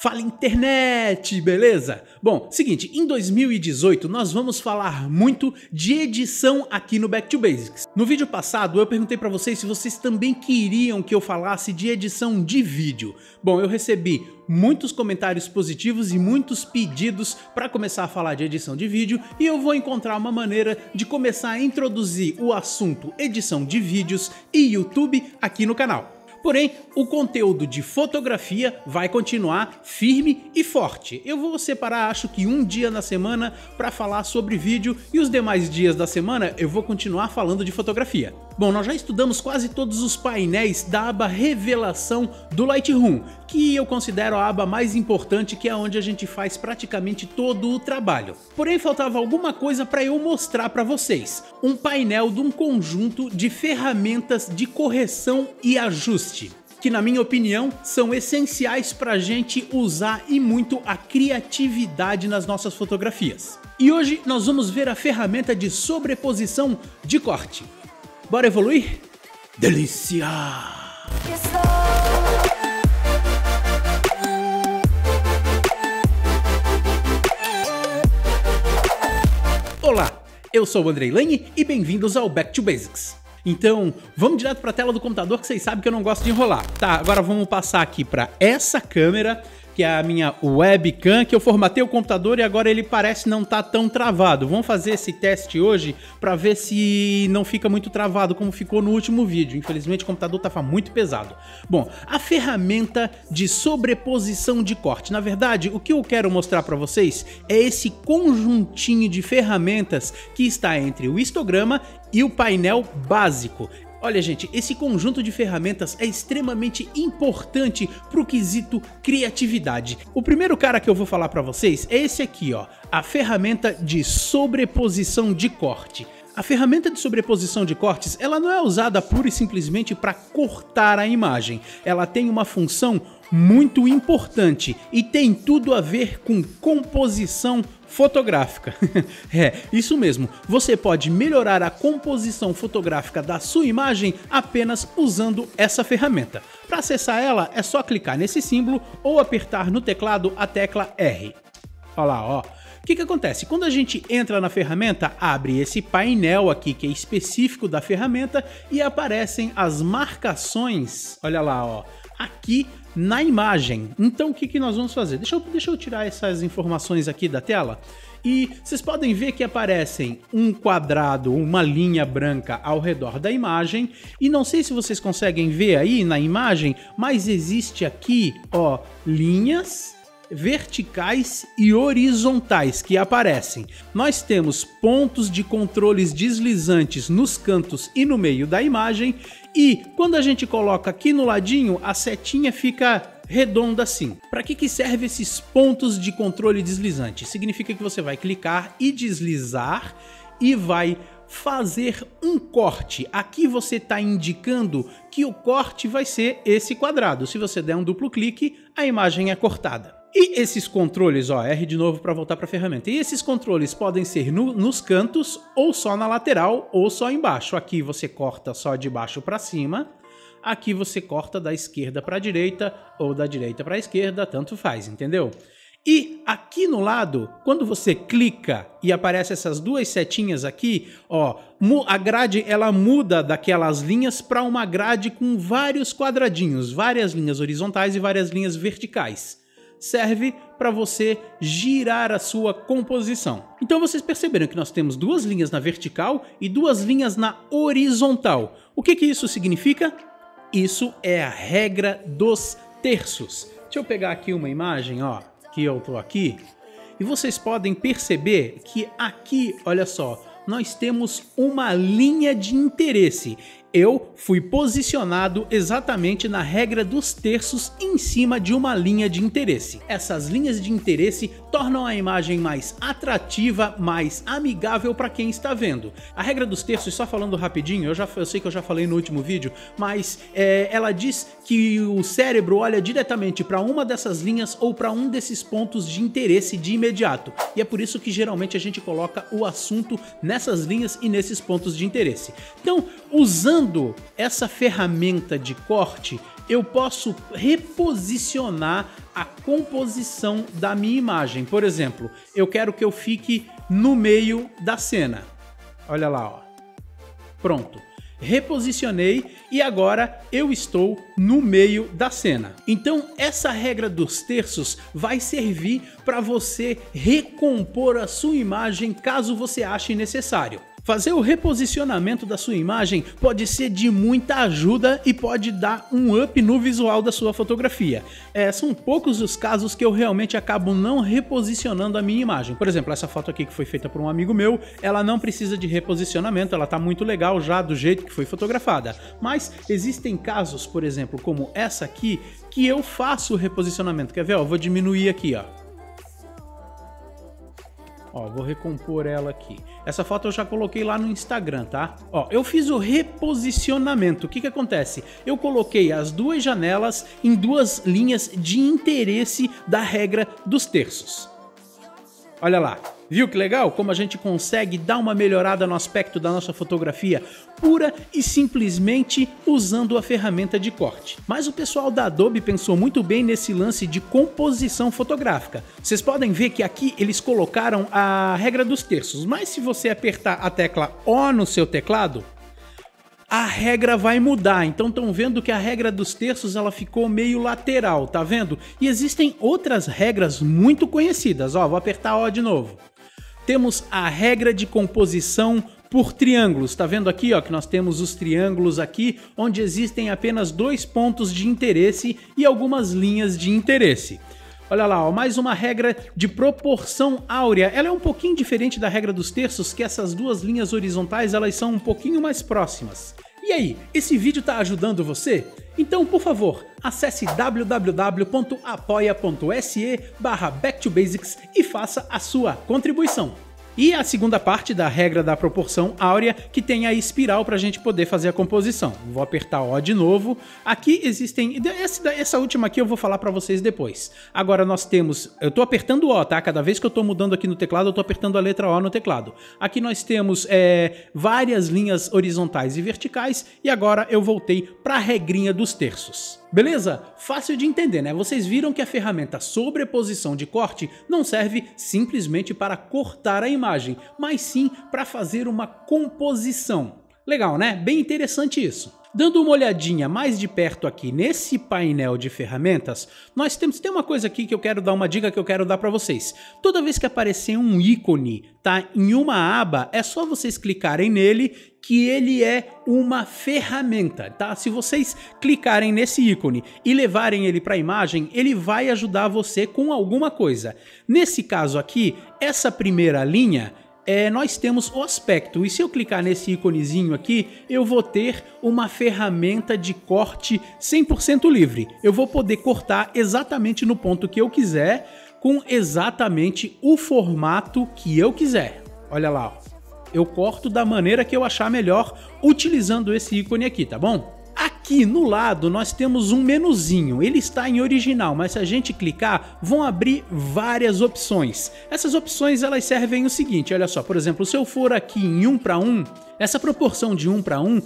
Fala internet, beleza? Bom, seguinte, em 2018 nós vamos falar muito de edição aqui no Back to Basics. No vídeo passado eu perguntei pra vocês se vocês também queriam que eu falasse de edição de vídeo. Bom, eu recebi muitos comentários positivos e muitos pedidos para começar a falar de edição de vídeo e eu vou encontrar uma maneira de começar a introduzir o assunto edição de vídeos e YouTube aqui no canal. Porém, o conteúdo de fotografia vai continuar firme e forte. Eu vou separar, acho que um dia na semana para falar sobre vídeo e os demais dias da semana eu vou continuar falando de fotografia. Bom, nós já estudamos quase todos os painéis da aba Revelação do Lightroom, que eu considero a aba mais importante, que é onde a gente faz praticamente todo o trabalho. Porém, faltava alguma coisa para eu mostrar para vocês. Um painel de um conjunto de ferramentas de correção e ajuste, que na minha opinião são essenciais para a gente usar e muito a criatividade nas nossas fotografias. E hoje nós vamos ver a ferramenta de sobreposição de corte. Bora evoluir? Delícia! Olá, eu sou o Andrei Lane e bem-vindos ao Back to Basics. Então, vamos direto para a tela do computador, que vocês sabem que eu não gosto de enrolar. Tá, agora vamos passar aqui para essa câmera, que é a minha webcam, que eu formatei o computador e agora ele parece não estar tão travado. Vamos fazer esse teste hoje para ver se não fica muito travado como ficou no último vídeo. Infelizmente o computador estava muito pesado. Bom, a ferramenta de sobreposição de corte. Na verdade, o que eu quero mostrar para vocês é esse conjuntinho de ferramentas que está entre o histograma e o painel básico. Olha, gente, esse conjunto de ferramentas é extremamente importante para o quesito criatividade. O primeiro cara que eu vou falar para vocês é esse aqui, ó, a ferramenta de sobreposição de corte. A ferramenta de sobreposição de cortes, ela não é usada pura e simplesmente para cortar a imagem. Ela tem uma função muito importante e tem tudo a ver com composição fotográfica. É, isso mesmo, você pode melhorar a composição fotográfica da sua imagem apenas usando essa ferramenta. Para acessar ela, é só clicar nesse símbolo ou apertar no teclado a tecla R. Olha lá, ó. O que acontece? Quando a gente entra na ferramenta, abre esse painel aqui que é específico da ferramenta e aparecem as marcações, olha lá, ó, aqui na imagem. Então o que nós vamos fazer? Deixa eu tirar essas informações aqui da tela e vocês podem ver que aparecem um quadrado, uma linha branca ao redor da imagem e não sei se vocês conseguem ver aí na imagem, mas existe aqui, ó, linhas verticais e horizontais que aparecem. Nós temos pontos de controles deslizantes nos cantos e no meio da imagem e quando a gente coloca aqui no ladinho, a setinha fica redonda assim. Para que serve esses pontos de controle deslizante? Significa que você vai clicar e deslizar e vai fazer um corte. Aqui você está indicando que o corte vai ser esse quadrado. Se você der um duplo clique, a imagem é cortada. E esses controles, ó, R de novo para voltar para a ferramenta. E esses controles podem ser nos cantos, ou só na lateral, ou só embaixo. Aqui você corta só de baixo para cima. Aqui você corta da esquerda para a direita, ou da direita para a esquerda, tanto faz, entendeu? E aqui no lado, quando você clica e aparece essas duas setinhas aqui, ó, a grade ela muda daquelas linhas para uma grade com vários quadradinhos, várias linhas horizontais e várias linhas verticais. Serve para você girar a sua composição. Então vocês perceberam que nós temos duas linhas na vertical e duas linhas na horizontal. O que isso significa? Isso é a regra dos terços. Deixa eu pegar aqui uma imagem, ó, que eu tô aqui, e vocês podem perceber que aqui, olha só, nós temos uma linha de interesse. Eu fui posicionado exatamente na regra dos terços em cima de uma linha de interesse. Essas linhas de interesse tornam a imagem mais atrativa, mais amigável para quem está vendo. A regra dos terços, só falando rapidinho, eu sei que eu já falei no último vídeo, mas ela diz que o cérebro olha diretamente para uma dessas linhas ou para um desses pontos de interesse de imediato. E é por isso que geralmente a gente coloca o assunto nessas linhas e nesses pontos de interesse. Então, usando Usando essa ferramenta de corte, eu posso reposicionar a composição da minha imagem. Por exemplo, eu quero que eu fique no meio da cena. Olha lá, ó. Pronto. Reposicionei e agora eu estou no meio da cena. Então essa regra dos terços vai servir para você recompor a sua imagem caso você ache necessário. Fazer o reposicionamento da sua imagem pode ser de muita ajuda e pode dar um up no visual da sua fotografia. São poucos os casos que eu realmente acabo não reposicionando a minha imagem. Por exemplo, essa foto aqui que foi feita por um amigo meu, ela não precisa de reposicionamento, ela tá muito legal já do jeito que foi fotografada. Mas existem casos, por exemplo, como essa aqui, que eu faço o reposicionamento. Quer ver? Eu vou diminuir aqui, ó. Ó, vou recompor ela aqui. Essa foto eu já coloquei lá no Instagram, tá? Ó, eu fiz o reposicionamento. O que que acontece? Eu coloquei as duas janelas em duas linhas de interesse da regra dos terços. Olha lá. Viu que legal? Como a gente consegue dar uma melhorada no aspecto da nossa fotografia pura e simplesmente usando a ferramenta de corte. Mas o pessoal da Adobe pensou muito bem nesse lance de composição fotográfica. Vocês podem ver que aqui eles colocaram a regra dos terços, mas se você apertar a tecla O no seu teclado, a regra vai mudar. Então estão vendo que a regra dos terços ela ficou meio lateral, tá vendo? E existem outras regras muito conhecidas. Ó, vou apertar O de novo. Temos a regra de composição por triângulos. Tá vendo aqui, ó, que nós temos os triângulos aqui, onde existem apenas dois pontos de interesse e algumas linhas de interesse. Olha lá, ó, mais uma regra de proporção áurea. Ela é um pouquinho diferente da regra dos terços, que essas duas linhas horizontais elas são um pouquinho mais próximas. E aí, esse vídeo tá ajudando você? Então, por favor, acesse www.apoia.se/backtobasics e faça a sua contribuição. E a segunda parte da regra da proporção áurea, que tem a espiral para a gente poder fazer a composição. Vou apertar O de novo. Aqui existem... Essa última aqui eu vou falar para vocês depois. Agora nós temos... Eu estou apertando O, tá? Cada vez que eu estou mudando aqui no teclado, eu estou apertando a letra O no teclado. Aqui nós temos várias linhas horizontais e verticais. E agora eu voltei para a regrinha dos terços. Beleza? Fácil de entender, né? Vocês viram que a ferramenta sobreposição de corte não serve simplesmente para cortar a imagem, mas sim para fazer uma composição. Legal, né? Bem interessante isso. Dando uma olhadinha mais de perto aqui nesse painel de ferramentas, nós tem uma coisa aqui que eu quero dar, uma dica que eu quero dar para vocês. Toda vez que aparecer um ícone, tá, em uma aba, é só vocês clicarem nele que ele é uma ferramenta, tá? Se vocês clicarem nesse ícone e levarem ele para a imagem, ele vai ajudar você com alguma coisa. Nesse caso aqui, essa primeira linha, nós temos o aspecto, e se eu clicar nesse íconezinho aqui, eu vou ter uma ferramenta de corte 100% livre. Eu vou poder cortar exatamente no ponto que eu quiser, com exatamente o formato que eu quiser. Olha lá, ó. Eu corto da maneira que eu achar melhor utilizando esse ícone aqui, tá bom? Aqui no lado nós temos um menuzinho, ele está em original, mas se a gente clicar, vão abrir várias opções. Essas opções elas servem o seguinte, olha só, por exemplo, se eu for aqui em 1:1, essa proporção de 1:1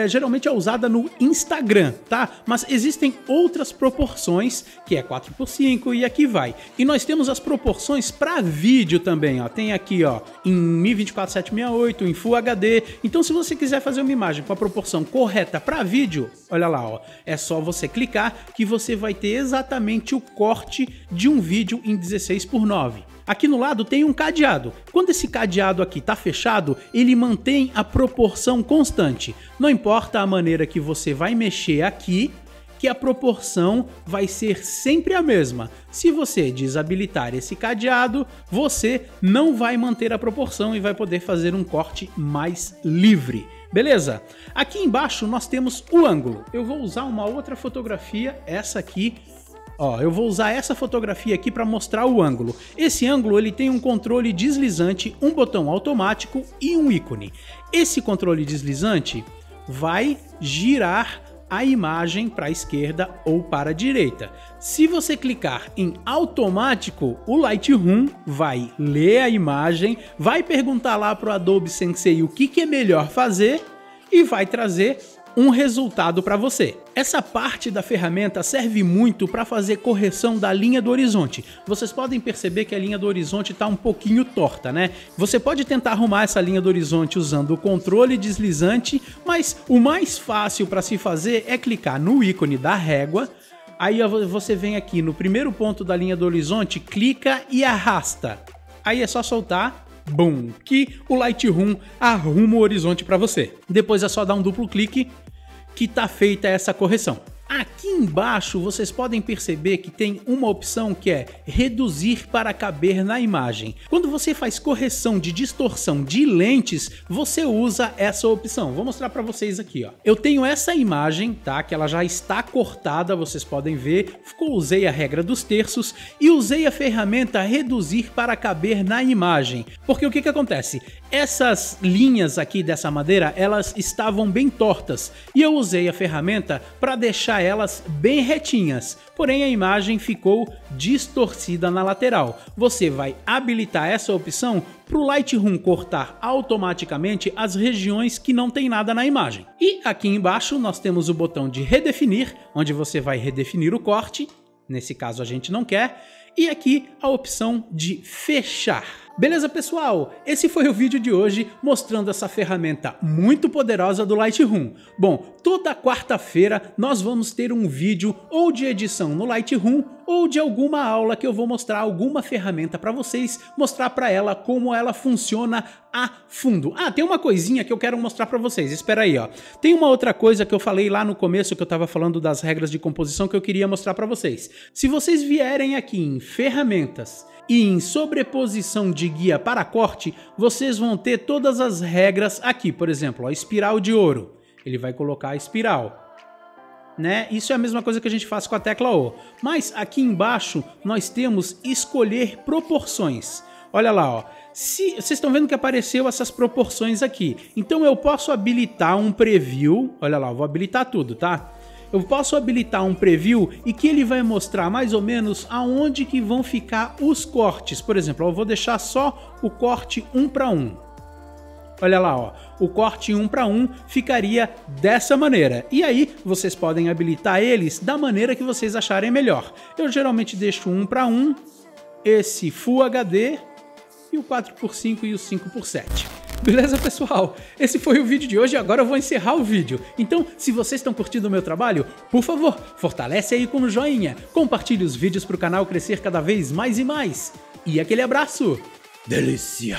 geralmente é usada no Instagram, tá? Mas existem outras proporções, que é 4:5 e aqui vai. E nós temos as proporções para vídeo também, ó. Tem aqui, ó, em 1024x768, em Full HD. Então se você quiser fazer uma imagem com a proporção correta para vídeo, olha lá, ó, é só você clicar que você vai ter exatamente o corte de um vídeo em 16:9. Aqui no lado tem um cadeado. Quando esse cadeado aqui está fechado, ele mantém a proporção constante. Não importa a maneira que você vai mexer aqui, que a proporção vai ser sempre a mesma. Se você desabilitar esse cadeado, você não vai manter a proporção e vai poder fazer um corte mais livre. Beleza? Aqui embaixo nós temos o ângulo. Eu vou usar uma outra fotografia, essa aqui. Ó, eu vou usar essa fotografia aqui para mostrar o ângulo. Esse ângulo ele tem um controle deslizante, um botão automático e um ícone. Esse controle deslizante vai girar a imagem para a esquerda ou para a direita. Se você clicar em automático, o Lightroom vai ler a imagem, vai perguntar lá para o Adobe Sensei o que é melhor fazer e vai trazer um resultado para você. Essa parte da ferramenta serve muito para fazer correção da linha do horizonte. Vocês podem perceber que a linha do horizonte está um pouquinho torta, né? Você pode tentar arrumar essa linha do horizonte usando o controle deslizante, mas o mais fácil para se fazer é clicar no ícone da régua. Aí você vem aqui no primeiro ponto da linha do horizonte, clica e arrasta. Aí é só soltar, bum, que o Lightroom arruma o horizonte para você. Depois é só dar um duplo clique que tá feita essa correção. Aqui embaixo vocês podem perceber que tem uma opção que é reduzir para caber na imagem. Quando você faz correção de distorção de lentes, você usa essa opção. Vou mostrar para vocês aqui, ó. Eu tenho essa imagem, tá? Que ela já está cortada, vocês podem ver. Usei a regra dos terços e usei a ferramenta reduzir para caber na imagem. Porque o que acontece? Essas linhas aqui dessa madeira, elas estavam bem tortas e eu usei a ferramenta para deixar elas bem retinhas, porém a imagem ficou distorcida na lateral. Você vai habilitar essa opção para o Lightroom cortar automaticamente as regiões que não tem nada na imagem. E aqui embaixo nós temos o botão de redefinir, onde você vai redefinir o corte, nesse caso a gente não quer, e aqui a opção de fechar. Beleza, pessoal? Esse foi o vídeo de hoje mostrando essa ferramenta muito poderosa do Lightroom. Bom, toda quarta-feira nós vamos ter um vídeo ou de edição no Lightroom ou de alguma aula que eu vou mostrar alguma ferramenta para vocês, mostrar para ela como ela funciona a fundo. Ah, tem uma coisinha que eu quero mostrar para vocês, espera aí, ó. Tem uma outra coisa que eu falei lá no começo que eu estava falando das regras de composição que eu queria mostrar para vocês. Se vocês vierem aqui em ferramentas e em sobreposição de guia para corte, vocês vão ter todas as regras aqui. Por exemplo, a espiral de ouro, ele vai colocar a espiral, né? Isso é a mesma coisa que a gente faz com a tecla O. Mas aqui embaixo nós temos escolher proporções. Olha lá, ó. Vocês estão vendo que apareceu essas proporções aqui. Então eu posso habilitar um preview. Olha lá, eu vou habilitar tudo, tá? Eu posso habilitar um preview e que ele vai mostrar mais ou menos aonde que vão ficar os cortes. Por exemplo, eu vou deixar só o corte 1:1. Olha lá, ó, o corte 1:1 ficaria dessa maneira. E aí vocês podem habilitar eles da maneira que vocês acharem melhor. Eu geralmente deixo 1:1, esse Full HD e o 4:5 e o 5:7. Beleza, pessoal? Esse foi o vídeo de hoje e agora eu vou encerrar o vídeo. Então, se vocês estão curtindo o meu trabalho, por favor, fortalece aí com um joinha, compartilhe os vídeos para o canal crescer cada vez mais e mais. E aquele abraço! Delícia!